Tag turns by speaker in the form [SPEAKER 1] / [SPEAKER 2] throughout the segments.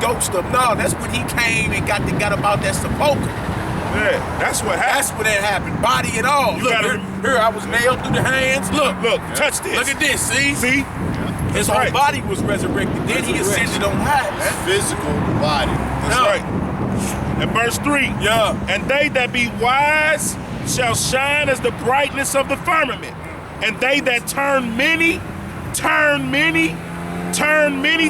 [SPEAKER 1] goat stuff. No, that's when he came and got about that sepulcher.
[SPEAKER 2] Yeah, that's what happened.
[SPEAKER 1] That's when that happened, body and all. Look, here I was nailed through the hands. Look,
[SPEAKER 2] touch this.
[SPEAKER 1] Look at this, see? His
[SPEAKER 2] That's
[SPEAKER 1] whole
[SPEAKER 2] right.
[SPEAKER 1] body was resurrected. Then he ascended on high.
[SPEAKER 3] That physical body.
[SPEAKER 2] That's right. And verse 3.
[SPEAKER 1] Yeah.
[SPEAKER 2] And they that be wise shall shine as the brightness of the firmament. And they that turn many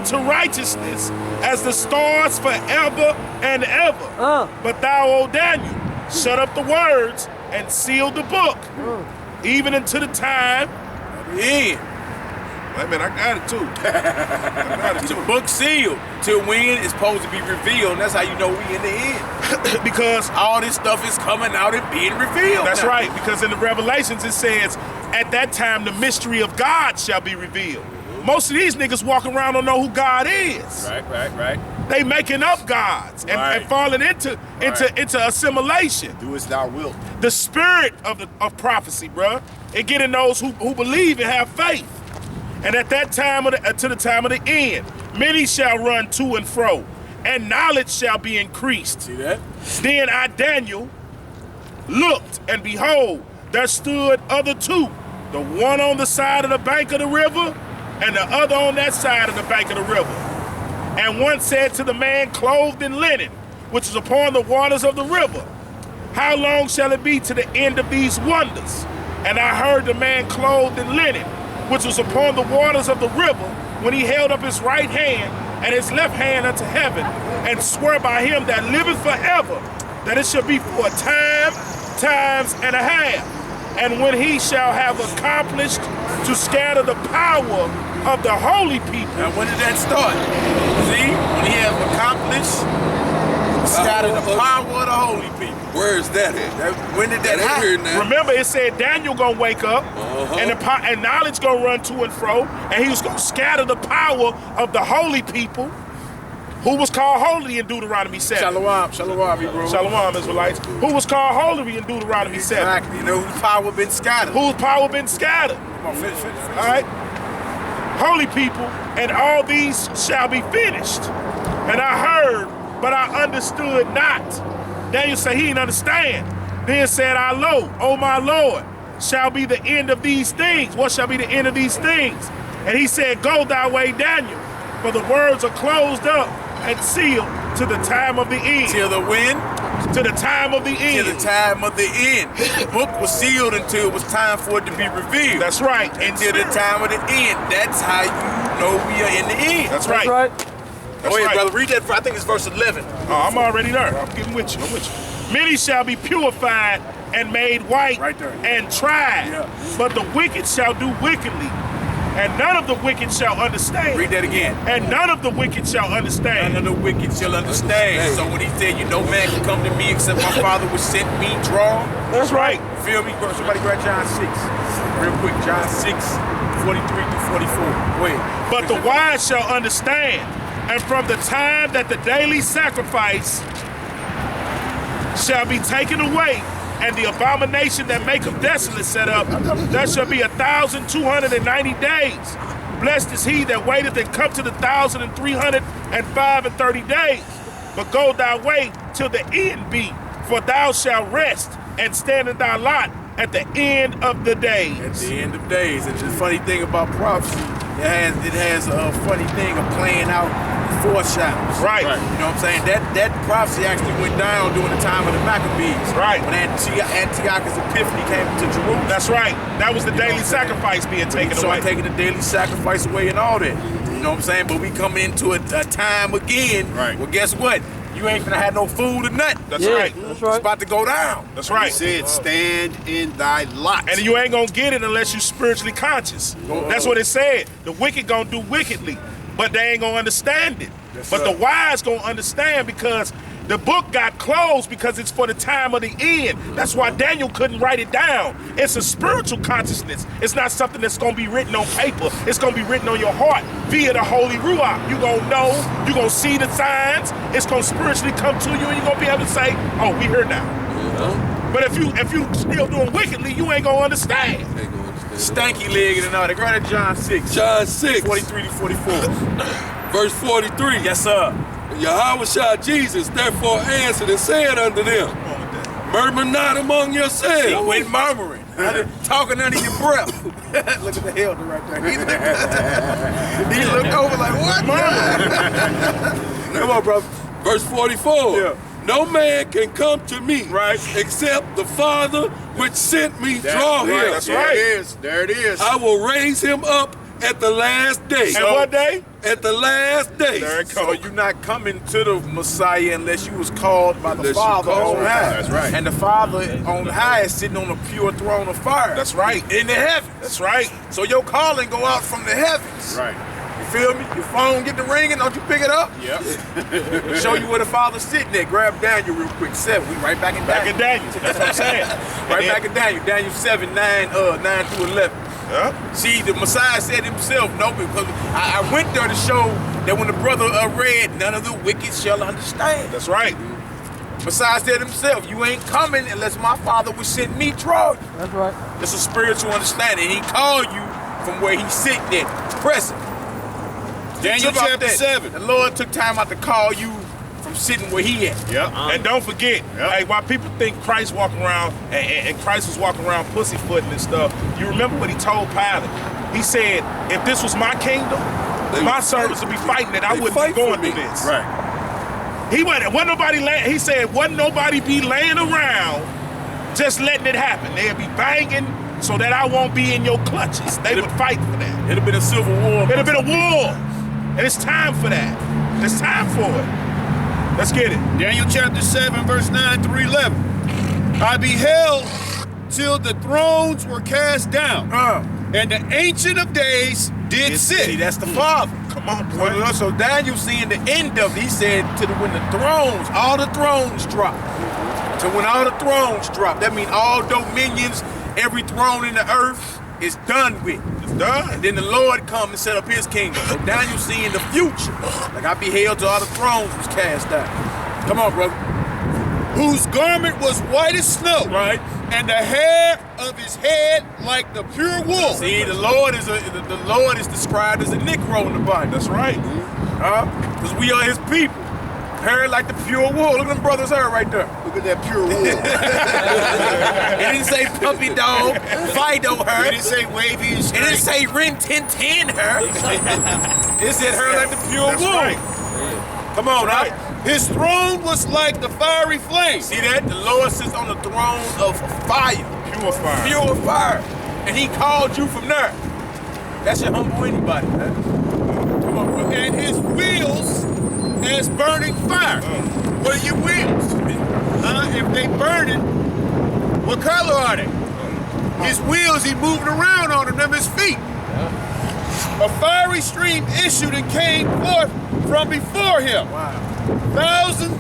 [SPEAKER 2] to righteousness as the stars forever and ever. But thou, O Daniel, shut up the words and seal the book, even unto the time of the end. Wait a minute, I got it too.
[SPEAKER 1] The book sealed till when it's supposed to be revealed. And that's how you know we in the end.
[SPEAKER 2] Because
[SPEAKER 1] all this stuff is coming out and being revealed.
[SPEAKER 2] That's
[SPEAKER 1] now.
[SPEAKER 2] right, because in the Revelations it says, at that time the mystery of God shall be revealed. Most of these niggas walk around don't know who God is.
[SPEAKER 1] Right.
[SPEAKER 2] They making up gods and falling into assimilation.
[SPEAKER 3] Do as thou wilt.
[SPEAKER 2] The spirit of prophecy, bruh. It getting those who believe and have faith. And at that time to the time of the end, many shall run to and fro, and knowledge shall be increased.
[SPEAKER 1] See that?
[SPEAKER 2] Then I, Daniel, looked, and behold, there stood other two, the one on the side of the bank of the river, and the other on that side of the bank of the river. And one said to the man clothed in linen, which is upon the waters of the river, how long shall it be to the end of these wonders? And I heard the man clothed in linen, which was upon the waters of the river, when he held up his right hand and his left hand unto heaven, and swore by him that liveth forever, that it shall be for a time, times and a half. And when he shall have accomplished to scatter the power of the holy people.
[SPEAKER 1] Now when did that start? See? When he has accomplished, scatter the power of the holy people.
[SPEAKER 4] Where is that at?
[SPEAKER 1] When did that happen?
[SPEAKER 2] Remember, it said Daniel gonna wake up, and knowledge gonna run to and fro, and he was gonna scatter the power of the holy people, who was called holy in Deuteronomy 7.
[SPEAKER 1] Shalom, bro.
[SPEAKER 2] Shalom, Israelites. Who was called holy in Deuteronomy 7.
[SPEAKER 1] Exactly. You know whose power been scattered.
[SPEAKER 2] Whose power been scattered.
[SPEAKER 1] Come on, finish.
[SPEAKER 2] All right? Holy people, and all these shall be finished. And I heard, but I understood not. Daniel said he didn't understand. Then said I, lo, O my Lord, shall be the end of these things. What shall be the end of these things? And he said, go thy way, Daniel, for the words are closed up and sealed to the time of the end.
[SPEAKER 1] Till the when?
[SPEAKER 2] To the time of the end.
[SPEAKER 1] Till the time of the end. The book was sealed until it was time for it to be revealed.
[SPEAKER 2] That's right.
[SPEAKER 1] Until the time of the end. That's how you know we are in the end.
[SPEAKER 2] That's right.
[SPEAKER 1] Go ahead, brother. Read that. I think it's verse 11.
[SPEAKER 2] Oh, I'm already there. I'm getting with you. I'm with you. Many shall be purified and made white and tried, but the wicked shall do wickedly. And none of the wicked shall understand.
[SPEAKER 1] Read that again.
[SPEAKER 2] And none of the wicked shall understand.
[SPEAKER 1] None of the wicked shall understand. So when he said, no man can come to me except my Father which sent me, draw.
[SPEAKER 2] That's right.
[SPEAKER 1] Feel me? Somebody grab John 6. Real quick, John 6, 43 through 44. Go ahead.
[SPEAKER 2] But the wise shall understand. And from the time that the daily sacrifice shall be taken away, and the abomination that maketh desolate set up, there shall be 1,290 days. Blessed is he that waiteth and come to the 1,330 days. But go thy way till the end be, for thou shalt rest and stand in thy lot at the end of the days.
[SPEAKER 1] At the end of days. And the funny thing about prophecy, it has a funny thing of playing out foreshadows.
[SPEAKER 2] Right.
[SPEAKER 1] You know what I'm saying? That prophecy actually went down during the time of the Maccabees.
[SPEAKER 2] Right.
[SPEAKER 1] When Antiochus Epiphanes came to Jerusalem.
[SPEAKER 2] That's right. That was the daily sacrifice being taken away.
[SPEAKER 1] Taking the daily sacrifice away and all that. You know what I'm saying? But we come into a time again.
[SPEAKER 2] Right.
[SPEAKER 1] Well, guess what? You ain't gonna have no food or nothing.
[SPEAKER 2] That's right.
[SPEAKER 1] That's right. It's about to go down.
[SPEAKER 2] That's right.
[SPEAKER 3] He said, stand in thy lot.
[SPEAKER 2] And you ain't gonna get it unless you spiritually conscious. That's what it said. The wicked gonna do wickedly, but they ain't gonna understand it.
[SPEAKER 1] Yes,
[SPEAKER 2] but
[SPEAKER 1] sir.
[SPEAKER 2] the wise gonna understand, because the book got closed because it's for the time of the end. That's why Daniel couldn't write it down. It's a spiritual consciousness. It's not something that's gonna be written on paper. It's gonna be written on your heart via the Holy Ruach. You gonna know, you gonna see the signs. It's gonna spiritually come to you, and you're gonna be able to say, oh, we here now. But if you still doing wickedly, you ain't gonna understand.
[SPEAKER 1] Stanky legged and all that. Go ahead to John 6.
[SPEAKER 4] John 6.
[SPEAKER 1] 43 to 44.
[SPEAKER 4] Verse 43.
[SPEAKER 1] Yes, sir.
[SPEAKER 4] Yahweh Jesus therefore answered and said unto them, murmur not among
[SPEAKER 1] He
[SPEAKER 4] yourselves.
[SPEAKER 1] went murmuring, talking under your breath. Look at the elder right there. He looked over like, what? Come on, brother.
[SPEAKER 4] Verse 44.
[SPEAKER 1] Yeah.
[SPEAKER 4] No man can come to me
[SPEAKER 1] Right.
[SPEAKER 4] except the Father which sent me draw him.
[SPEAKER 2] That's right.
[SPEAKER 3] There it is.
[SPEAKER 4] I will raise him up at the last day.
[SPEAKER 2] And what day?
[SPEAKER 4] At the last day.
[SPEAKER 2] There it
[SPEAKER 1] So
[SPEAKER 2] goes.
[SPEAKER 1] you're not coming to the Messiah unless you was called by the
[SPEAKER 4] Unless you
[SPEAKER 1] Father
[SPEAKER 4] called.
[SPEAKER 1] on high.
[SPEAKER 3] That's right.
[SPEAKER 1] And the Father on high is sitting on a pure throne of fire.
[SPEAKER 2] That's right.
[SPEAKER 1] In the heavens.
[SPEAKER 2] That's right.
[SPEAKER 1] So your calling go out from the heavens.
[SPEAKER 3] Right.
[SPEAKER 1] You feel me? Your phone get the ringing, don't you pick it up?
[SPEAKER 3] Yep.
[SPEAKER 1] Show you where the Father's sitting there. Grab Daniel real quick. 7. We right back in
[SPEAKER 2] Back in
[SPEAKER 1] Daniel.
[SPEAKER 2] Daniel. That's what I'm saying.
[SPEAKER 1] Right back in Daniel. Daniel 7, 9 through 11.
[SPEAKER 2] Yeah.
[SPEAKER 1] See, the Messiah said himself, no, because I went there to show that when the brother read, none of the wicked shall understand.
[SPEAKER 2] That's right.
[SPEAKER 1] Messiah said himself, you ain't coming unless my Father would send me draw you.
[SPEAKER 5] That's right.
[SPEAKER 1] It's a spiritual understanding. He called you from where he's sitting there, present.
[SPEAKER 3] Daniel
[SPEAKER 1] Took out
[SPEAKER 3] chapter
[SPEAKER 1] that.
[SPEAKER 3] 7.
[SPEAKER 1] The Lord took time out to call you from sitting where he at.
[SPEAKER 3] Yep.
[SPEAKER 2] And don't forget, hey, while people think Christ walking around and Christ was walking around pussyfooting and stuff, you remember what he told Pilate? He said, if this was my kingdom, my servants would be fighting it. I wouldn't be
[SPEAKER 4] fight
[SPEAKER 2] going
[SPEAKER 4] for
[SPEAKER 2] through
[SPEAKER 4] me.
[SPEAKER 2] this.
[SPEAKER 3] Right.
[SPEAKER 2] Wasn't nobody he said, wasn't nobody be laying around just letting it happen. They'd be banging so that I won't be in your clutches. They would fight for that.
[SPEAKER 1] It'd have been a civil war.
[SPEAKER 2] It'd have been a war. And it's time for that. It's time for it. Let's get it.
[SPEAKER 3] Daniel chapter 7, verse 9 through 11. I beheld till the thrones were cast down, and the Ancient of Days did sit.
[SPEAKER 1] See, that's the Father.
[SPEAKER 2] Come on, boy.
[SPEAKER 1] So Daniel seeing the end of it, he said when the thrones, all the thrones drop. So when all the thrones drop, that means all dominions, every throne in the earth is done with.
[SPEAKER 2] It's done.
[SPEAKER 1] And then the Lord come and set up his kingdom. So Daniel seeing the future. Like I beheld till all the thrones was cast down. Come on, brother.
[SPEAKER 3] Whose garment was white as snow,
[SPEAKER 1] Right?
[SPEAKER 3] and the hair of his head like the pure wool.
[SPEAKER 1] See, the Lord is described as a Negro in the Bible.
[SPEAKER 2] That's right.
[SPEAKER 1] Because we are his people. Hair like the pure wool. Look at them brothers' hair right there.
[SPEAKER 3] Look at that pure wool.
[SPEAKER 1] It didn't say puppy dog, Fido hair.
[SPEAKER 3] It didn't say wavy and
[SPEAKER 1] It didn't
[SPEAKER 3] straight.
[SPEAKER 1] say Rin Tin Tin hair. It said hair like the pure
[SPEAKER 2] That's
[SPEAKER 1] wool.
[SPEAKER 2] right.
[SPEAKER 1] Come on,
[SPEAKER 2] Right.
[SPEAKER 1] now.
[SPEAKER 3] His throne was like the fiery flame.
[SPEAKER 1] See that? The Lord sits on the throne of fire.
[SPEAKER 2] Pure fire.
[SPEAKER 1] Pure fire. And he called you from there. That should humble anybody, man. Come on, brother.
[SPEAKER 3] And his wheels as burning fire. What are your wheels? If they burning, what color are they? His wheels, he moving around on them his feet. A fiery stream issued and came forth from before him.
[SPEAKER 1] Wow.
[SPEAKER 3] Thousands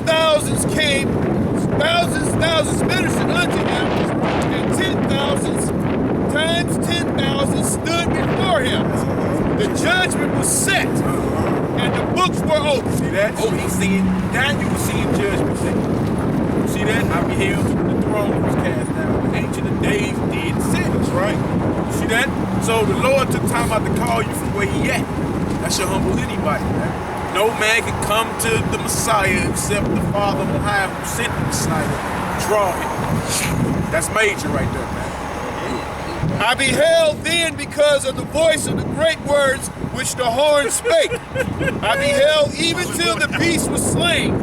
[SPEAKER 3] ministered unto him, and 10,000 times 10,000 stood before him. The judgment was set, and the books were opened.
[SPEAKER 1] See that? Oh, he's seeing, Daniel was seeing judgment set. See that? I beheld when the throne was cast down. The Ancient of Days did sit.
[SPEAKER 2] That's right.
[SPEAKER 1] See that? So the Lord took time out to call you from where he at. That should humble anybody, man. No man can come to the Messiah except the Father on high who sent the Messiah. Draw him. That's major right there, man.
[SPEAKER 3] I beheld then because of the voice of the great words which the horn spake. I beheld even till the beast was slain,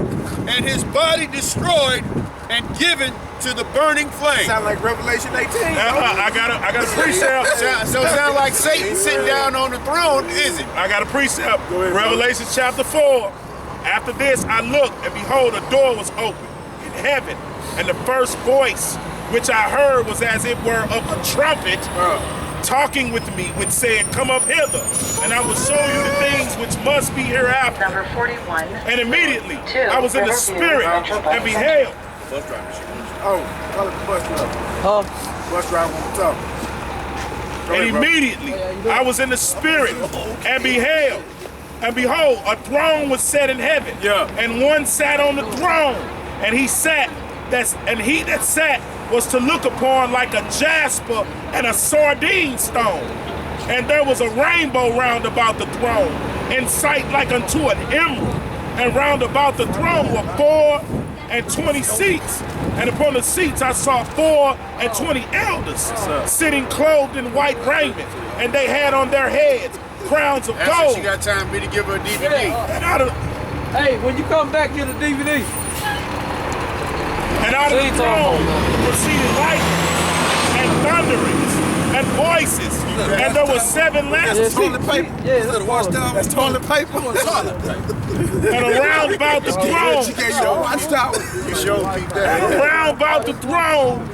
[SPEAKER 3] and his body destroyed and given to the burning flame.
[SPEAKER 1] Sound like Revelation 18.
[SPEAKER 2] I got a precept.
[SPEAKER 3] So it sounds like Satan sitting down on the throne, is it?
[SPEAKER 2] I got a precept.
[SPEAKER 1] Go ahead,
[SPEAKER 2] Revelation chapter 4. After this, I looked, and behold, a door was open in heaven. And the first voice which I heard was as it were of a trumpet talking with me, which said, come up hither, and I will show you the things which must be hereafter.
[SPEAKER 6] Number 41.
[SPEAKER 2] And immediately I was in the spirit and beheld.
[SPEAKER 3] Bus driver.
[SPEAKER 1] Oh, call it the bus driver. Bus driver on top.
[SPEAKER 2] And immediately I was in the spirit and beheld. And behold, a throne was set in heaven.
[SPEAKER 1] Yeah.
[SPEAKER 2] And one sat on the throne. And he that sat was to look upon like a jasper and a sardine stone. And there was a rainbow round about the throne, in sight like unto an emerald. And round about the throne were 24 seats. And upon the seats I saw 24 elders sitting clothed in white raiment. And they had on their heads crowns of
[SPEAKER 3] That's
[SPEAKER 2] gold.
[SPEAKER 3] she got time for me to give her a DVD.
[SPEAKER 2] And out of,
[SPEAKER 5] Hey, when you come back, get a DVD.
[SPEAKER 2] and out of the throne proceeded lightning and thunderings and voices. And there were 7 lamps.
[SPEAKER 1] Toilet paper.
[SPEAKER 5] Yeah,
[SPEAKER 1] Instead of wash down, that's toilet paper.
[SPEAKER 2] And around about the throne,
[SPEAKER 1] She gave you a watch tower.
[SPEAKER 3] You sure keep that.
[SPEAKER 2] and around about the throne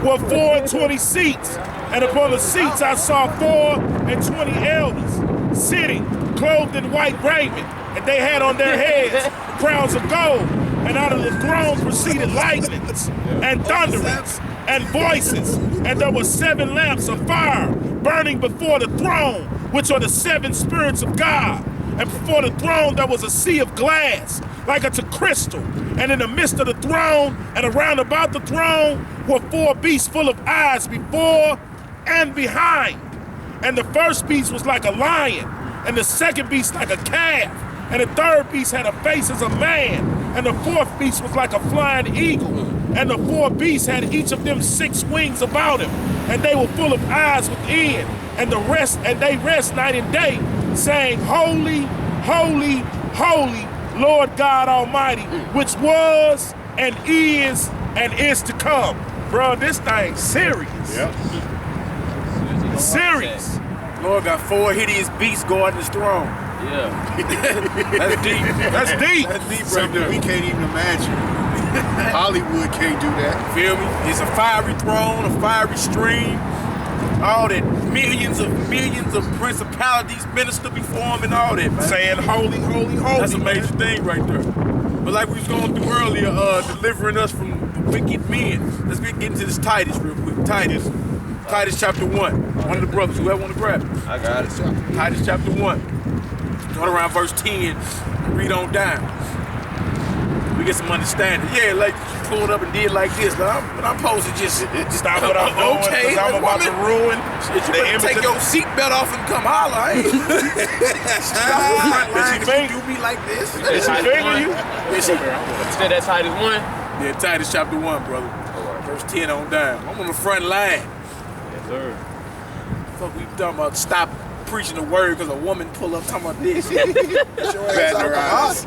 [SPEAKER 2] were 24 seats. And upon the seats I saw 24 elders sitting, clothed in white raiment. And they had on their heads crowns of gold. And out of the throne proceeded lightnings and thunderings and voices. And there were 7 lamps of fire burning before the throne, which are the 7 spirits of God. And before the throne there was a sea of glass, like unto crystal. And in the midst of the throne and around about the throne were 4 beasts full of eyes before and behind. And the first beast was like a lion, and the second beast like a calf, and the third beast had a face as a man, and the fourth beast was like a flying eagle. And the 4 beasts had each of them 6 wings about him, and they were full of eyes within. And they rest night and day, saying, Holy, holy, holy, Lord God Almighty, which was and is to come. Bro, this thing serious.
[SPEAKER 3] Yep.
[SPEAKER 2] Serious.
[SPEAKER 1] Lord got 4 hideous beasts guarding his throne.
[SPEAKER 5] Yeah.
[SPEAKER 1] That's deep.
[SPEAKER 2] That's deep.
[SPEAKER 1] That's deep right
[SPEAKER 3] Something
[SPEAKER 1] there.
[SPEAKER 3] we can't even imagine. Hollywood can't do that.
[SPEAKER 1] Feel me? It's a fiery throne, a fiery stream. All that millions of principalities minister before him and all that, man.
[SPEAKER 2] Saying holy, holy, holy.
[SPEAKER 1] That's a major thing right there. But like we was going through earlier, delivering us from the wicked men. Let's get into this Titus real quick. Titus chapter 1. One of the brothers, whoever want to grab it.
[SPEAKER 5] I got it.
[SPEAKER 1] Titus chapter 1. Start around verse 10 and read on down. We get some understanding. Yeah, like you pulled up and did like this. But I'm supposed to just
[SPEAKER 2] Stop what I'm doing,
[SPEAKER 1] okay,
[SPEAKER 2] because I'm about to ruin
[SPEAKER 1] Shit, you
[SPEAKER 2] the
[SPEAKER 1] better
[SPEAKER 2] image
[SPEAKER 1] take
[SPEAKER 2] of-
[SPEAKER 1] your seatbelt off and come holler. Hey. Stop the front line.
[SPEAKER 2] Did she
[SPEAKER 1] You do me like this.
[SPEAKER 2] Is she finger you?
[SPEAKER 1] Yeah, she-
[SPEAKER 5] Said that's Titus 1.
[SPEAKER 1] Yeah, Titus chapter 1, brother. Verse 10 on down. I'm on the front line.
[SPEAKER 5] Yes, sir.
[SPEAKER 1] Fuck, we talking about stop preaching the word because a woman pull up talking about this.
[SPEAKER 3] Batting her eyes.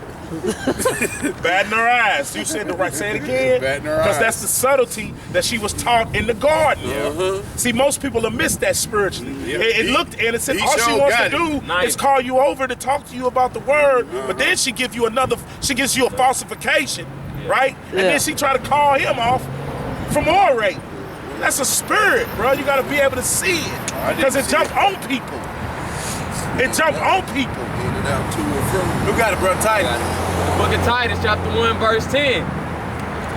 [SPEAKER 2] Batting her eyes. You said the right. Say it again.
[SPEAKER 3] Batting her
[SPEAKER 2] Because
[SPEAKER 3] eyes.
[SPEAKER 2] that's the subtlety that she was taught in the garden.
[SPEAKER 3] Uh-huh.
[SPEAKER 2] See, most people have missed that spiritually.
[SPEAKER 3] Yeah.
[SPEAKER 2] It looked innocent.
[SPEAKER 3] he
[SPEAKER 2] All she
[SPEAKER 3] sure
[SPEAKER 2] wants
[SPEAKER 3] got
[SPEAKER 2] to
[SPEAKER 3] it.
[SPEAKER 2] do
[SPEAKER 5] Nice.
[SPEAKER 2] is call you over to talk to you about the word, but then she gives you she gives you a falsification, right? And then she try to call him off from orating. That's a spirit, bro. You got to be able to see it because it jumps on people. It jumps on people.
[SPEAKER 1] Who got it, bro? Titus.
[SPEAKER 5] Book of Titus, chapter 1, verse 10.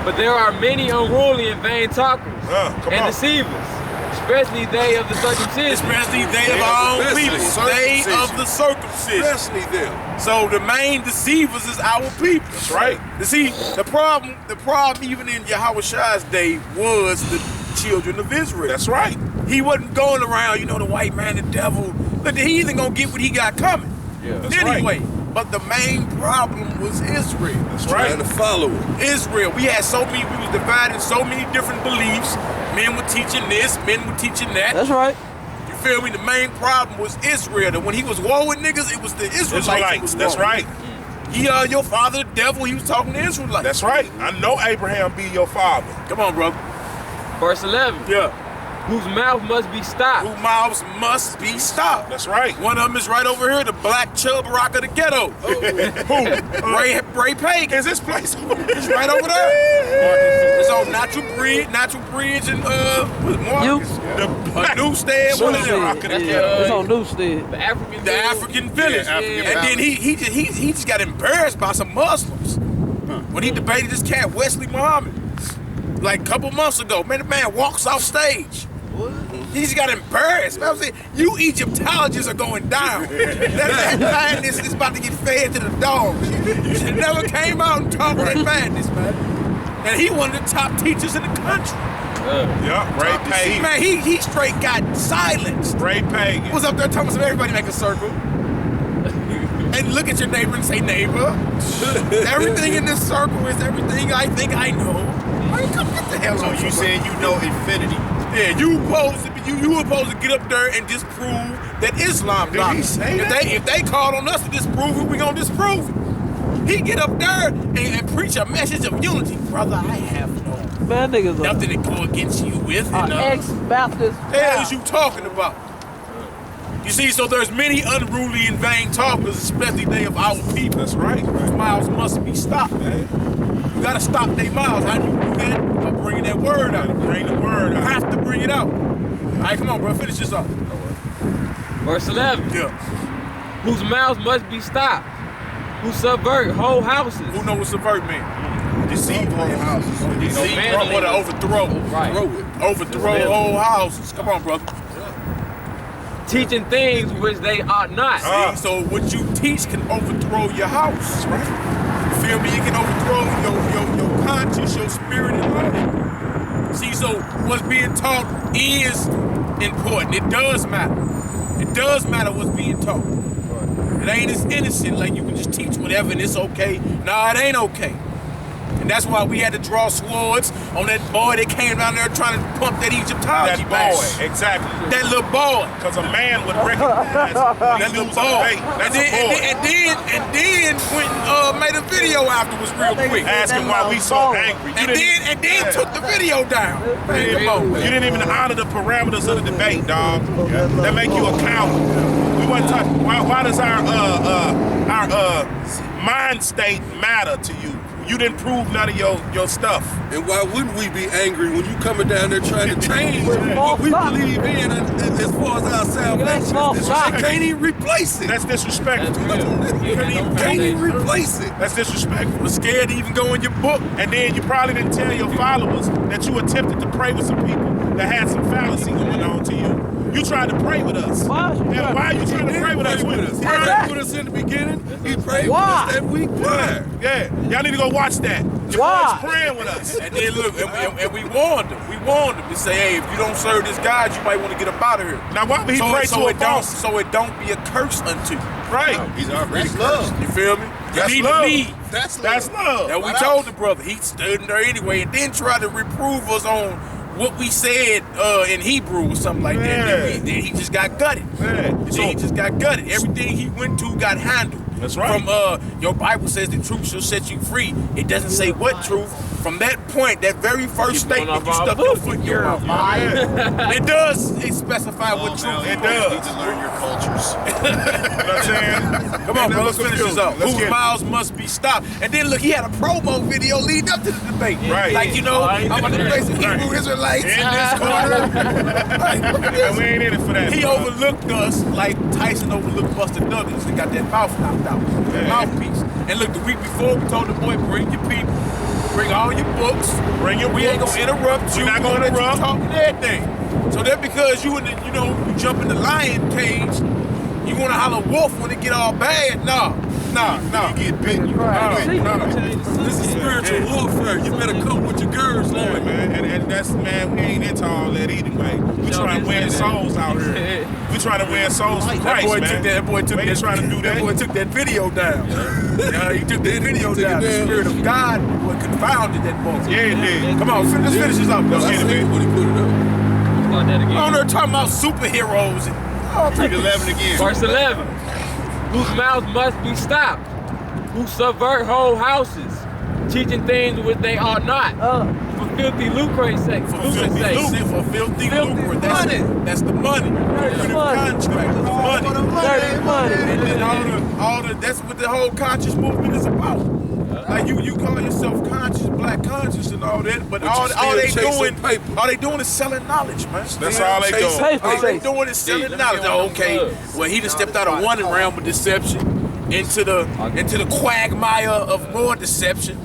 [SPEAKER 5] But there are many unruly and vain talkers
[SPEAKER 2] Come
[SPEAKER 5] and
[SPEAKER 2] on.
[SPEAKER 5] deceivers, especially they of the circumcision.
[SPEAKER 1] Especially they of our own
[SPEAKER 3] Especially
[SPEAKER 1] people. They
[SPEAKER 3] circumcision.
[SPEAKER 1] of the circumcision.
[SPEAKER 4] Especially them.
[SPEAKER 1] So the main deceivers is our people.
[SPEAKER 2] That's right.
[SPEAKER 1] You see, the problem even in Yahweh's day was the children of Israel.
[SPEAKER 2] That's right.
[SPEAKER 1] He wasn't going around, the white man, the devil. But he either gonna get what he got coming.
[SPEAKER 5] Yeah.
[SPEAKER 2] That's
[SPEAKER 1] Anyway, but the main problem was Israel.
[SPEAKER 2] That's
[SPEAKER 4] Trying
[SPEAKER 2] right.
[SPEAKER 4] to follow it.
[SPEAKER 1] Israel. We was divided in so many different beliefs. Men were teaching this, men were teaching that.
[SPEAKER 5] That's right.
[SPEAKER 1] You feel me? The main problem was Israel. That when he was war with niggas, it was the Israelites. he
[SPEAKER 2] Israelites.
[SPEAKER 1] was
[SPEAKER 2] That's
[SPEAKER 1] warring.
[SPEAKER 2] right.
[SPEAKER 1] Your father, the devil, he was talking to Israelites.
[SPEAKER 2] That's right. I know Abraham be your father.
[SPEAKER 1] Come on, brother.
[SPEAKER 5] Verse 11.
[SPEAKER 1] Yeah.
[SPEAKER 5] Whose mouth must be stopped.
[SPEAKER 1] Whose mouths must be stopped.
[SPEAKER 2] That's right.
[SPEAKER 1] One of them is right over here, the black chub rock of the ghetto.
[SPEAKER 2] Who?
[SPEAKER 1] Ray Pagan.
[SPEAKER 2] Is this place over there?
[SPEAKER 1] It's right over there. It's on Natural Bridge and Marcus.
[SPEAKER 2] The
[SPEAKER 1] A Newstead, one of them.
[SPEAKER 5] It's on Newstead. The African
[SPEAKER 1] The African village.
[SPEAKER 3] African
[SPEAKER 1] And then
[SPEAKER 3] village.
[SPEAKER 1] he just got embarrassed by some Muslims when he debated this cat Wesley Muhammad like a couple months ago. Man, the man walks off stage. He just got embarrassed. Man, I was saying, you Egyptologists are going down. that madness is about to get fed to the dogs. You never came out and talked that madness, man. And he one of the top teachers in the country.
[SPEAKER 2] Yeah, Ray Pagan.
[SPEAKER 1] Man, he straight got silenced.
[SPEAKER 2] Ray Pagan.
[SPEAKER 1] Was up there talking to everybody make a circle. and look at your neighbor and say, neighbor, everything in this circle is everything I think I know. Man, come get the hell
[SPEAKER 3] So
[SPEAKER 1] on.
[SPEAKER 3] you saying you know infinity?
[SPEAKER 1] Yeah, you were supposed to get up there and disprove that Islam
[SPEAKER 3] Did he say that?
[SPEAKER 1] If they called on us to disprove it, we gonna disprove it. He get up there and preach a message of unity. Brother, I have
[SPEAKER 6] Man, niggas
[SPEAKER 1] nothing to go against you with. And,
[SPEAKER 6] ex-Baptist.
[SPEAKER 1] the hell is you talking about? You see, so there's many unruly and vain talkers, especially they of our people.
[SPEAKER 2] That's right.
[SPEAKER 1] Whose mouths must be stopped, man. You gotta stop their mouths. How do you do that? By bringing that word out.
[SPEAKER 2] Bring the word
[SPEAKER 1] You
[SPEAKER 2] out.
[SPEAKER 1] have to bring it out. All right, come on, bro. Finish this up.
[SPEAKER 5] Verse 11.
[SPEAKER 1] Yeah.
[SPEAKER 5] Whose mouths must be stopped, who subvert whole houses.
[SPEAKER 1] Who know what subvert mean?
[SPEAKER 3] Deceive whole houses.
[SPEAKER 1] Deceive,
[SPEAKER 5] vandalism.
[SPEAKER 1] or to overthrow.
[SPEAKER 5] Right.
[SPEAKER 1] Overthrow whole houses. Come on, brother.
[SPEAKER 5] Teaching things which they ought not.
[SPEAKER 1] See, so what you teach can overthrow your house, right? You feel me? It can overthrow your conscience, your spirit, and all that. See, so what's being taught is important. It does matter. It does matter what's being taught. It ain't as innocent like you can just teach whatever and it's okay. Nah, it ain't okay. And that's why we had to draw swords on that boy that came down there trying to pump that Egyptology
[SPEAKER 2] That
[SPEAKER 1] back.
[SPEAKER 2] boy, exactly.
[SPEAKER 1] That little boy.
[SPEAKER 2] Because a man would recognize
[SPEAKER 1] That little boy.
[SPEAKER 2] That's a boy.
[SPEAKER 1] And then went made a video afterwards real quick.
[SPEAKER 2] Asking why we so angry.
[SPEAKER 1] And then took the video down. Man, come on, man.
[SPEAKER 2] You didn't even honor the parameters of the debate, dog. That make you a coward. We wasn't talking. Why does our mind state matter to you? You didn't prove none of your stuff.
[SPEAKER 4] And why wouldn't we be angry when you coming down there trying to change what we believe in as far as our salvation? I can't even replace it.
[SPEAKER 2] That's disrespectful.
[SPEAKER 4] You can't even replace it.
[SPEAKER 2] That's disrespectful.
[SPEAKER 1] Was scared to even go in your book.
[SPEAKER 2] And then you probably didn't tell your followers that you attempted to pray with some people that had some fallacy going on to you. You tried to pray with us.
[SPEAKER 6] Why?
[SPEAKER 2] And why are you trying to pray with us?
[SPEAKER 4] He prayed with us in the beginning. He prayed with
[SPEAKER 6] Why?
[SPEAKER 4] us that week prior.
[SPEAKER 2] Yeah, y'all need to go watch that. Your
[SPEAKER 6] Why?
[SPEAKER 2] boy's praying with us.
[SPEAKER 1] And then look, and we warned them. We warned them to say, hey, if you don't serve this God, you might want to get up out of here.
[SPEAKER 2] Now why would he pray to a false?
[SPEAKER 1] So it don't be a curse unto you.
[SPEAKER 2] Right.
[SPEAKER 3] He's already
[SPEAKER 1] That's
[SPEAKER 3] cursed.
[SPEAKER 1] love. You feel me?
[SPEAKER 2] That's
[SPEAKER 1] you need
[SPEAKER 2] love.
[SPEAKER 1] to leave.
[SPEAKER 3] That's love.
[SPEAKER 2] That's love.
[SPEAKER 1] Now we told the brother, he stood in there anyway, and then tried to reprove us on what we said in Hebrew or something like that. Then he just got gutted.
[SPEAKER 2] So
[SPEAKER 1] He just got gutted. Everything he went to got handled.
[SPEAKER 2] That's right.
[SPEAKER 1] From your Bible says the truth shall set you free. It doesn't say what truth. From that point, that very first statement, you stuck your foot in your mouth. It does specify what truth
[SPEAKER 2] It
[SPEAKER 3] You
[SPEAKER 2] does.
[SPEAKER 3] need to learn your cultures.
[SPEAKER 2] You know what I'm saying?
[SPEAKER 1] Come on, bro, let's finish this up.
[SPEAKER 2] Let's
[SPEAKER 1] Whose
[SPEAKER 2] get it.
[SPEAKER 1] mouths must be stopped. And then look, he had a promo video leading up to the debate.
[SPEAKER 2] Right.
[SPEAKER 1] Like, you know, I'm about to debate some
[SPEAKER 2] Right.
[SPEAKER 1] Hebrew Israelites
[SPEAKER 2] In
[SPEAKER 1] in
[SPEAKER 2] this
[SPEAKER 1] this corner.
[SPEAKER 2] And we ain't in it for that.
[SPEAKER 1] He
[SPEAKER 2] bro.
[SPEAKER 1] overlooked us like Tyson overlooked Buster Douglas and got that mouth knocked out. That mouthpiece. And look, the week before we told the boy, bring your people. Bring all your books.
[SPEAKER 2] Bring your
[SPEAKER 1] We ain't
[SPEAKER 2] books.
[SPEAKER 1] gonna interrupt you.
[SPEAKER 2] We're not gonna
[SPEAKER 1] let you
[SPEAKER 2] interrupt.
[SPEAKER 1] talk and everything. So that because you jump in the lion cage, you wanna holler wolf when it get all bad? Nah.
[SPEAKER 3] You get bitten. You
[SPEAKER 4] This is spiritual warfare. You better come with your girls,
[SPEAKER 2] Yeah,
[SPEAKER 4] Lord.
[SPEAKER 2] man, and that's, man, we ain't into all that either, man. We trying to win souls out here. We trying to win souls for Christ, man.
[SPEAKER 1] That boy took
[SPEAKER 2] We ain't trying to do
[SPEAKER 1] That
[SPEAKER 2] that.
[SPEAKER 1] boy took that video down. Yeah, he took that video down. The Spirit of God confounded that boy.
[SPEAKER 2] Yeah, it did.
[SPEAKER 1] Come on, let's finish this up.
[SPEAKER 2] Let's
[SPEAKER 4] I
[SPEAKER 2] get it,
[SPEAKER 4] see
[SPEAKER 2] man.
[SPEAKER 4] when he put it up.
[SPEAKER 5] Start that again.
[SPEAKER 1] On there talking about superheroes and
[SPEAKER 3] Read 11 again.
[SPEAKER 5] Verse 11. Whose mouths must be stopped, who subvert whole houses, teaching things which they ought not, for filthy lucre's sake.
[SPEAKER 1] for filthy lucre. That's the money.
[SPEAKER 6] Dirty
[SPEAKER 1] Lucrative
[SPEAKER 6] money.
[SPEAKER 1] contract. Money.
[SPEAKER 6] Dirty money.
[SPEAKER 1] And then all the that's what the whole conscious movement is about. Like you call yourself conscious, black conscious and all that, but all
[SPEAKER 4] still
[SPEAKER 1] they
[SPEAKER 4] chasing paper.
[SPEAKER 1] doing is selling knowledge, man.
[SPEAKER 2] That's all they doing.
[SPEAKER 6] Paper
[SPEAKER 1] All they
[SPEAKER 6] chase.
[SPEAKER 1] doing is selling
[SPEAKER 5] let me
[SPEAKER 1] knowledge.
[SPEAKER 5] get
[SPEAKER 1] Oh,
[SPEAKER 5] one of them
[SPEAKER 1] okay,
[SPEAKER 5] plugs.
[SPEAKER 1] well he done stepped out of one realm of deception into the quagmire of more deception.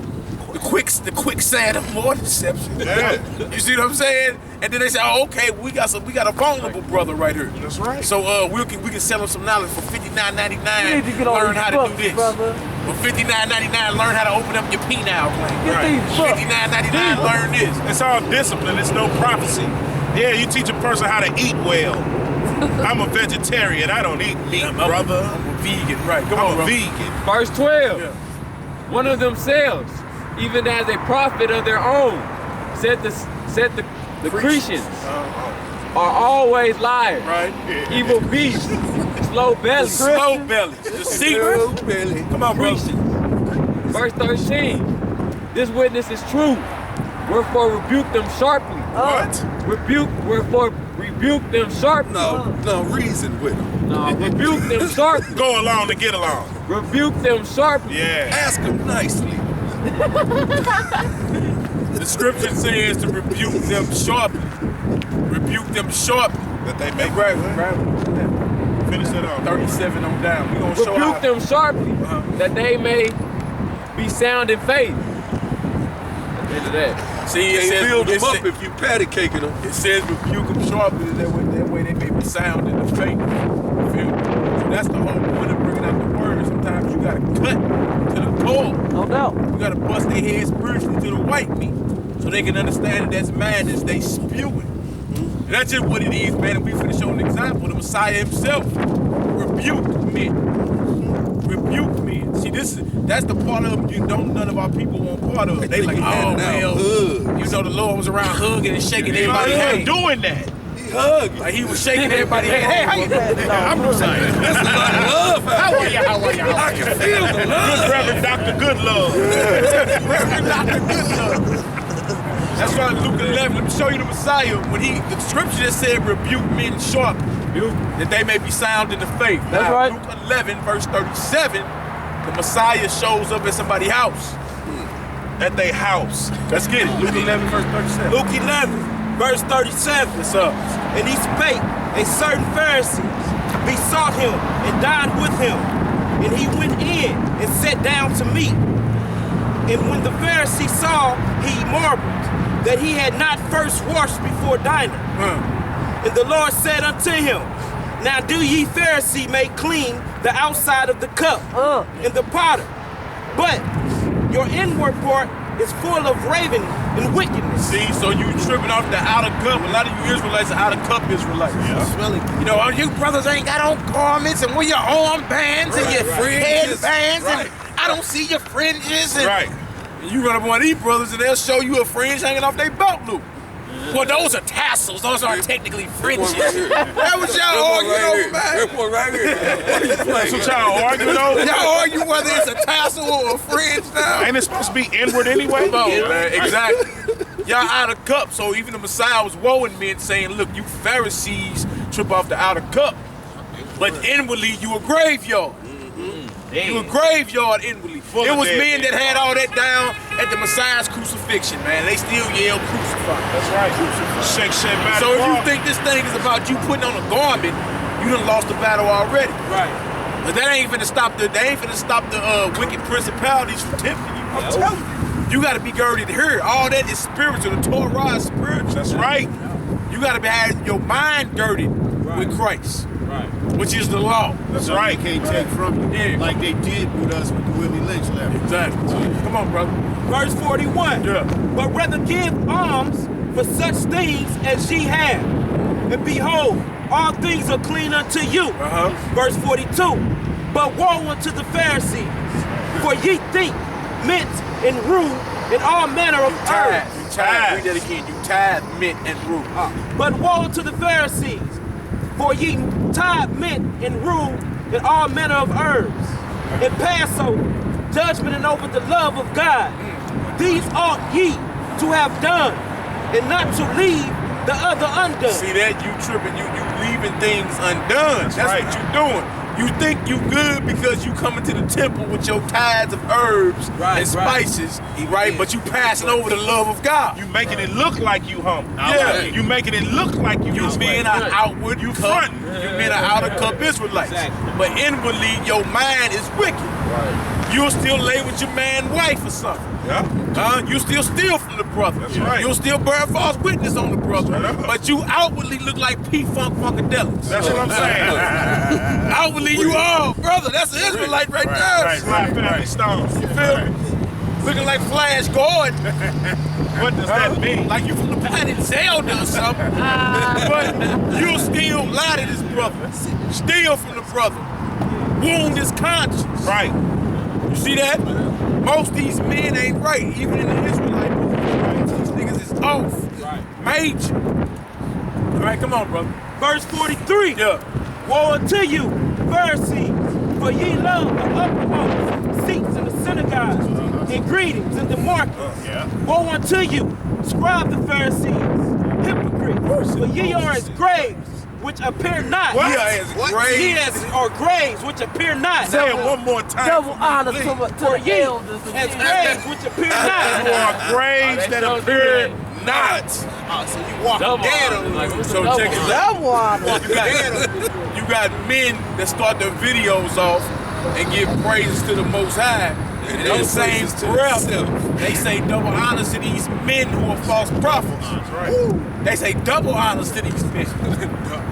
[SPEAKER 1] The quicksand of more deception.
[SPEAKER 2] Yeah.
[SPEAKER 1] You see what I'm saying? And then they say, oh, okay, we got a vulnerable brother right here.
[SPEAKER 2] That's right.
[SPEAKER 1] So we can sell him some knowledge for $59.99.
[SPEAKER 6] You need to get on
[SPEAKER 1] learn
[SPEAKER 6] these
[SPEAKER 1] how
[SPEAKER 6] books,
[SPEAKER 1] to do this.
[SPEAKER 6] brother.
[SPEAKER 1] For $59.99, learn how to open up your penile gland.
[SPEAKER 6] Get these books.
[SPEAKER 1] $59.99, learn this.
[SPEAKER 2] It's all discipline. It's no prophecy. Yeah, you teach a person how to eat well. I'm a vegetarian. I don't eat meat, brother.
[SPEAKER 1] I'm a vegan, right? Come
[SPEAKER 2] I'm
[SPEAKER 1] on,
[SPEAKER 2] a
[SPEAKER 1] brother.
[SPEAKER 2] vegan.
[SPEAKER 5] Verse 12.
[SPEAKER 1] Yeah.
[SPEAKER 5] One of themselves, even as a prophet of their own, said the Cretians are always liars,
[SPEAKER 1] Right?
[SPEAKER 5] evil beasts, slow bellies,
[SPEAKER 1] Slow bellies, deceitful. Come on, brother.
[SPEAKER 5] Cretians. Verse 13. This witness is true. Wherefore rebuke them sharply.
[SPEAKER 2] What?
[SPEAKER 5] Wherefore rebuke them sharply.
[SPEAKER 4] No, reason with them.
[SPEAKER 5] No, rebuke them sharply.
[SPEAKER 2] Go along to get along.
[SPEAKER 5] Rebuke them sharply.
[SPEAKER 2] Yeah.
[SPEAKER 4] Ask them nicely.
[SPEAKER 1] The scripture says to rebuke them sharply. Rebuke them sharply.
[SPEAKER 2] That they make.
[SPEAKER 1] Right.
[SPEAKER 2] Finish that off.
[SPEAKER 1] 37 on down. We gonna show
[SPEAKER 5] Rebuke
[SPEAKER 1] how.
[SPEAKER 5] them sharply, that they may be sound in faith. At the end of that.
[SPEAKER 1] See, it
[SPEAKER 4] Can't
[SPEAKER 1] says,
[SPEAKER 4] build them up if you patty caking them.
[SPEAKER 1] it says rebuke them sharply. That way they may be sound in the faith. You feel me? So that's the whole point of bringing out the word. Sometimes you gotta cut to the core.
[SPEAKER 6] No doubt.
[SPEAKER 1] You gotta bust their head spiritually to the white meat, so they can understand that that's madness they spewing. And that's just what it is, man. And we finna show an example. The Messiah himself rebuked men. Rebuked men. See, that's the part of them none of our people want part of. They like, oh well, you know the Lord was around hugging and shaking everybody's hand.
[SPEAKER 2] Doing that.
[SPEAKER 4] He hugged.
[SPEAKER 1] Like he was shaking everybody's hand. Hey, how you doing?
[SPEAKER 2] I'm just saying.
[SPEAKER 4] That's a lot of love.
[SPEAKER 2] How are you? How are you?
[SPEAKER 4] I can feel the love.
[SPEAKER 2] Reverend Dr. Goodlove.
[SPEAKER 1] That's why Luke 11, let me show you the Messiah. When the scripture just said rebuke men sharp, that they may be sound in the faith.
[SPEAKER 6] That's
[SPEAKER 1] Now,
[SPEAKER 6] right.
[SPEAKER 1] Luke 11, verse 37, the Messiah shows up at somebody's house.
[SPEAKER 2] At their house.
[SPEAKER 1] Let's get it. Luke 11, verse 37.
[SPEAKER 7] Luke 11, verse 37.
[SPEAKER 1] What's up?
[SPEAKER 7] And he spake, a certain Pharisee besought him and dined with him. And he went in and sat down to meat. And when the Pharisee saw, he marveled that he had not first washed before dining. And the Lord said unto him, now do ye Pharisee make clean the outside of the cup and the potter, but your inward part is full of ravening and wickedness.
[SPEAKER 1] See, so you tripping off the outer cup. A lot of you Israelites are outer cup Israelites.
[SPEAKER 7] Yeah.
[SPEAKER 1] You know, you brothers ain't got on garments and wear your armbands and your headbands and I don't see your fringes. And
[SPEAKER 2] Right.
[SPEAKER 1] you run up on these brothers and they'll show you a fringe hanging off their belt loop. Well, those are tassels. Those aren't technically fringes. That was y'all arguing over, man.
[SPEAKER 4] That one right here. What are you playing?
[SPEAKER 2] That's what y'all arguing over?
[SPEAKER 1] Y'all argue whether it's a tassel or a fringe now.
[SPEAKER 2] Ain't it supposed to be inward anyway?
[SPEAKER 1] Come on, man. Exactly. Y'all out of cup. So even the Messiah was woeing men saying, look, you Pharisees trip off the outer cup. But inwardly, you a graveyard. You a graveyard inwardly. It was men that had all that down at the Messiah's crucifixion, man. They still yell crucify.
[SPEAKER 2] That's right. Shake, back.
[SPEAKER 1] So if you think this thing is about you putting on a garment, you done lost the battle already.
[SPEAKER 7] Right.
[SPEAKER 1] But that ain't finna stop the wicked principalities from tempting you. I'm telling you. You gotta be girded here. All that is spiritual. The Torah is spiritual.
[SPEAKER 2] That's right.
[SPEAKER 1] You gotta have your mind girded with Christ.
[SPEAKER 7] Right.
[SPEAKER 1] Which is the law.
[SPEAKER 2] That's right.
[SPEAKER 3] They can't take from you
[SPEAKER 1] Yeah.
[SPEAKER 3] like they did with us with the Willie Lynch letter.
[SPEAKER 1] Exactly. Come on, brother.
[SPEAKER 7] Verse 41.
[SPEAKER 1] Yeah.
[SPEAKER 7] But rather give alms for such things as ye have. And behold, all things are clean unto you. Verse 42. But woe unto the Pharisees, for ye think mint and rue and all manner of herbs.
[SPEAKER 1] You tithe. Read that again. You tithe, mint, and rue.
[SPEAKER 7] But woe unto the Pharisees, for ye tithe mint and rue and all manner of herbs, and pass over judgment and over the love of God. These ought ye to have done, and not to leave the other undone.
[SPEAKER 1] See that? You tripping. You leaving things undone. That's
[SPEAKER 2] right.
[SPEAKER 1] what you doing. You think you good because you coming to the temple with your tithes of herbs and spices, right? But you passing over the love of God.
[SPEAKER 2] You making it look like you humble.
[SPEAKER 1] Yeah.
[SPEAKER 2] You making it look like you
[SPEAKER 1] You being an outward
[SPEAKER 2] You
[SPEAKER 1] cup.
[SPEAKER 2] frontin'.
[SPEAKER 1] You being an outer cup Israelite. But inwardly, your mind is wicked. You'll still lay with your man wife or something.
[SPEAKER 2] Yeah.
[SPEAKER 1] You still steal from the brother.
[SPEAKER 2] That's right.
[SPEAKER 1] You'll still bear false witness on the brother.
[SPEAKER 2] Straight up.
[SPEAKER 1] But you outwardly look like P-Funk Funkadelics.
[SPEAKER 2] That's what I'm saying.
[SPEAKER 1] Outwardly, you all, brother. That's an Israelite right there.
[SPEAKER 2] Right. Family Stones.
[SPEAKER 1] You feel me? Looking like Flash Gordon.
[SPEAKER 2] What does that mean?
[SPEAKER 1] Like you from the planet Zelda or something. But you'll still lie to this brother. Steal from the brother. Wound his conscience.
[SPEAKER 2] Right.
[SPEAKER 1] You see that? Most of these men ain't right. Even in the Israelite movement. These niggas is off.
[SPEAKER 7] Right.
[SPEAKER 1] Major. All right, come on, brother.
[SPEAKER 7] Verse 43.
[SPEAKER 1] Yeah.
[SPEAKER 7] Woe unto you, Pharisees, for ye love the uppermost seats in the synagogues and greetings in the markets. Woe unto you, scribe the Pharisees, hypocrites, for ye are as graves which appear not.
[SPEAKER 1] What? Ye
[SPEAKER 7] are graves which appear not.
[SPEAKER 2] Say it one more time.
[SPEAKER 6] Double honor to
[SPEAKER 7] For
[SPEAKER 6] the
[SPEAKER 7] ye
[SPEAKER 6] elders.
[SPEAKER 7] as graves which appear
[SPEAKER 2] You
[SPEAKER 7] not.
[SPEAKER 2] are graves that appear not.
[SPEAKER 3] So you walk
[SPEAKER 5] Double
[SPEAKER 3] dead
[SPEAKER 5] honor,
[SPEAKER 3] on
[SPEAKER 5] like,
[SPEAKER 3] them.
[SPEAKER 5] what's
[SPEAKER 1] So
[SPEAKER 5] double
[SPEAKER 1] check it
[SPEAKER 5] honor?
[SPEAKER 1] out.
[SPEAKER 6] Double honor.
[SPEAKER 1] You got men that start their videos off and give praises to the Most High. And in the same breath, they say double honors to these men who are false prophets. They say double honors to these men.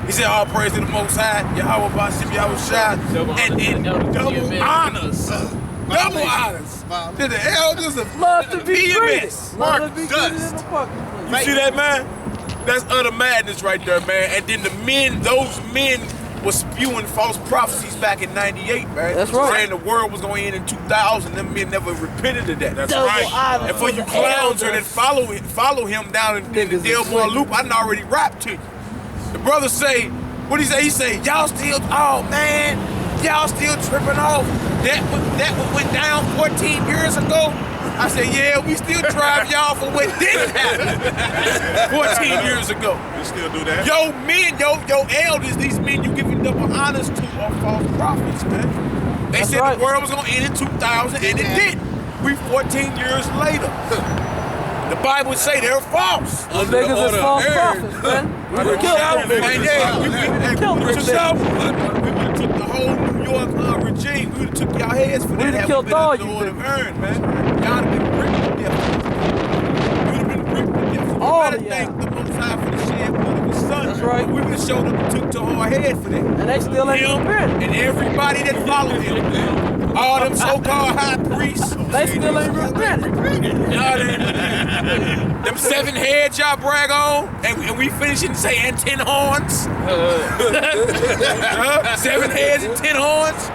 [SPEAKER 1] He said, all praise to the Most High, Yahweh Bashim, Yahweh Shai, and then double honors. Double honors to the elders of
[SPEAKER 6] Love to be greeted.
[SPEAKER 1] PMS.
[SPEAKER 6] Love
[SPEAKER 1] Mark
[SPEAKER 6] to be greeted in
[SPEAKER 1] Dust.
[SPEAKER 6] the parking
[SPEAKER 1] You
[SPEAKER 6] place.
[SPEAKER 1] see that, man? That's utter madness right there, man. And then the men, those men were spewing false prophecies back in 98, man.
[SPEAKER 6] That's right.
[SPEAKER 1] Saying the world was going to end in 2000. Them men never repented of that. That's
[SPEAKER 6] Double
[SPEAKER 1] right.
[SPEAKER 6] honor
[SPEAKER 1] And for
[SPEAKER 6] to
[SPEAKER 1] you
[SPEAKER 6] the
[SPEAKER 1] clowns
[SPEAKER 6] elders.
[SPEAKER 1] that follow him down in the
[SPEAKER 6] Niggas is
[SPEAKER 1] Delmore
[SPEAKER 6] slick.
[SPEAKER 1] Loop, I done already rapped to you. The brother say, what he say? He say, y'all still, oh man, y'all still tripping off. That went down 14 years ago. I said, yeah, we still drive y'all for what didn't happen 14 years ago.
[SPEAKER 2] You still do that?
[SPEAKER 1] Yo men, yo elders, these men you giving double honors to are false prophets, man. They
[SPEAKER 6] That's
[SPEAKER 1] said
[SPEAKER 6] right.
[SPEAKER 1] the world was gonna end in 2000 and it did. We 14 years later. The Bible say they're false.
[SPEAKER 6] Them niggas is false prophets, man. We
[SPEAKER 1] We
[SPEAKER 6] killed them
[SPEAKER 1] man,
[SPEAKER 6] niggas.
[SPEAKER 1] yeah, we
[SPEAKER 6] Killed them
[SPEAKER 1] would've took the whole New York regime. We would've took y'all heads for that.
[SPEAKER 6] We'd have
[SPEAKER 1] Had we
[SPEAKER 6] killed
[SPEAKER 1] been
[SPEAKER 6] all
[SPEAKER 1] up
[SPEAKER 6] you
[SPEAKER 1] the Lord of
[SPEAKER 6] niggas.
[SPEAKER 1] Earn, man. Y'all have been bricked to death. We'd have been bricked to death. So
[SPEAKER 6] All
[SPEAKER 1] we
[SPEAKER 6] of
[SPEAKER 1] gotta
[SPEAKER 6] y'all.
[SPEAKER 1] thank the Most High for the shed blood of His Son.
[SPEAKER 6] That's right.
[SPEAKER 1] We would have showed up and took to our head for that.
[SPEAKER 6] And they still ain't
[SPEAKER 1] Him
[SPEAKER 6] repented.
[SPEAKER 1] and everybody that followed him. All them so-called high priests.
[SPEAKER 6] They still ain't repented.
[SPEAKER 1] Y'all them 7 heads y'all brag on, and we finish it and say, and 10 horns. 7 heads and 10 horns.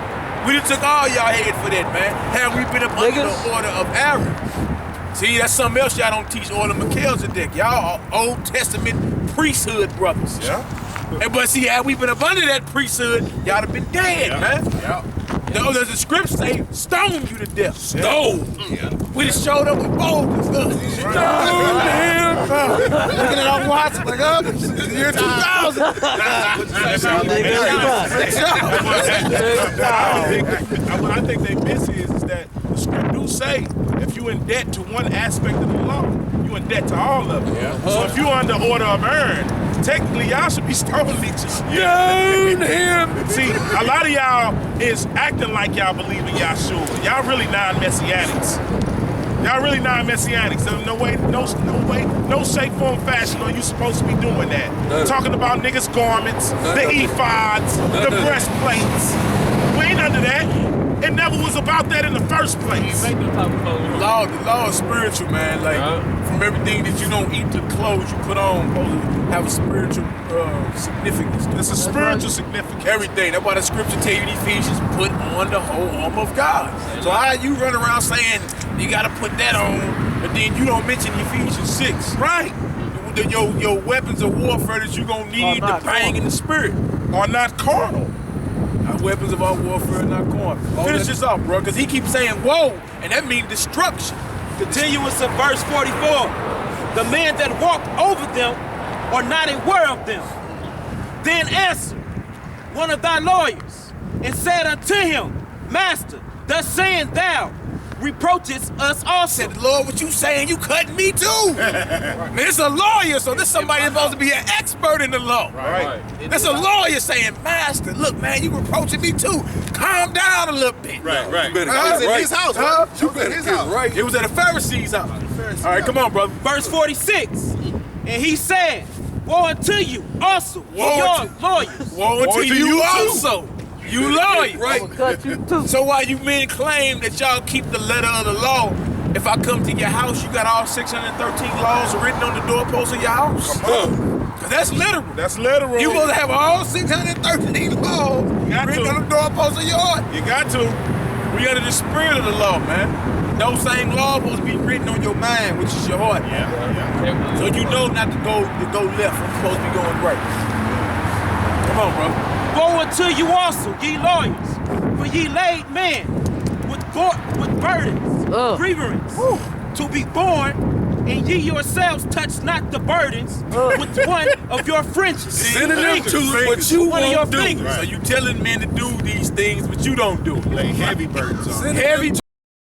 [SPEAKER 1] We done took all y'all head for that, man. Had we been up under
[SPEAKER 6] Niggas.
[SPEAKER 1] the order of Aaron. See, that's something else y'all don't teach Order Melchizedek. Y'all are Old Testament priesthood brothers.
[SPEAKER 2] Yeah.
[SPEAKER 1] And but see, had we been up under that priesthood, y'all have been dead, man.
[SPEAKER 2] Yeah.
[SPEAKER 1] The scripts say, stone you to death. Stone. We just showed up with boldness. Stone him. Looking at our watch like, it's the year 2000.
[SPEAKER 2] What I think they miss is that the script do say if you in debt to one aspect of the law, you in debt to all of it. Yeah. So if you under order of earn, technically y'all should be stoning each other. Him. See, a lot of y'all is acting like y'all believe in Yahshua. Y'all really non-messianics. Y'all really non-messianics. There's no way, no shape, form, fashion are you supposed to be doing that. Talking about niggas' garments, the ephods, the breastplates. We ain't under that. It never was about that in the first place.
[SPEAKER 5] Make them type of clothes.
[SPEAKER 1] The law is spiritual, man. Like, from everything that you don't eat to clothes you put on, supposed to have a spiritual significance.
[SPEAKER 2] It's a spiritual significance.
[SPEAKER 1] Everything. That's why the scripture tell you in Ephesians, put on the whole armor of God. So how you run around saying you got to put that on, but then you don't mention Ephesians 6.
[SPEAKER 2] Right.
[SPEAKER 1] Your weapons of warfare that you're going to need to bang in the spirit
[SPEAKER 2] Are not carnal.
[SPEAKER 1] Our weapons of our warfare are not carnal. Finish this off, bro, because he keeps saying, whoa, and that means destruction.
[SPEAKER 7] Continuous of verse 44. The men that walked over them are not aware of them. Then answered one of thy lawyers and said unto him, Master, thus saying thou, reproachest us also.
[SPEAKER 1] Said, Lord, what you saying? You cutting me too. Man, it's a lawyer, so this somebody that's supposed to be an expert in the law.
[SPEAKER 2] Right.
[SPEAKER 1] That's a lawyer saying, Master, look, man, you reproaching me too. Calm down a little bit.
[SPEAKER 3] Right.
[SPEAKER 4] You better
[SPEAKER 1] Huh?
[SPEAKER 4] get right.
[SPEAKER 3] His house,
[SPEAKER 1] Huh?
[SPEAKER 3] right?
[SPEAKER 4] You better get right.
[SPEAKER 1] It was at the Pharisees' house. All right, come on, brother.
[SPEAKER 7] Verse 46. And he said, Woe unto you also,
[SPEAKER 1] Woe
[SPEAKER 7] your
[SPEAKER 1] unto-
[SPEAKER 7] lawyers.
[SPEAKER 1] Woe unto you also. You lawyer.
[SPEAKER 6] I'm gonna cut you too.
[SPEAKER 1] So while you men claim that y'all keep the letter of the law, If I come to your house, you got all 613 laws written on the doorpost of your house? Cause that's literal.
[SPEAKER 2] That's literal.
[SPEAKER 1] You supposed to have all 613 laws written on the doorpost of your heart.
[SPEAKER 2] You got to.
[SPEAKER 1] We under the spirit of the law, man. Those same laws supposed to be written on your mind, which is your heart.
[SPEAKER 2] Yeah.
[SPEAKER 1] So you know not to go left when you're supposed to be going right. Come on, bro.
[SPEAKER 7] Woe unto you also, ye lawyers, for ye laid men with burdens, grievances, to be born, and ye yourselves touch not the burdens with one of your fringes.
[SPEAKER 4] Synonym to what you
[SPEAKER 7] One of your
[SPEAKER 4] won't do.
[SPEAKER 7] fingers.
[SPEAKER 1] So you telling men to do these things, but you don't do it.
[SPEAKER 2] Lay heavy burdens on.
[SPEAKER 1] Heavy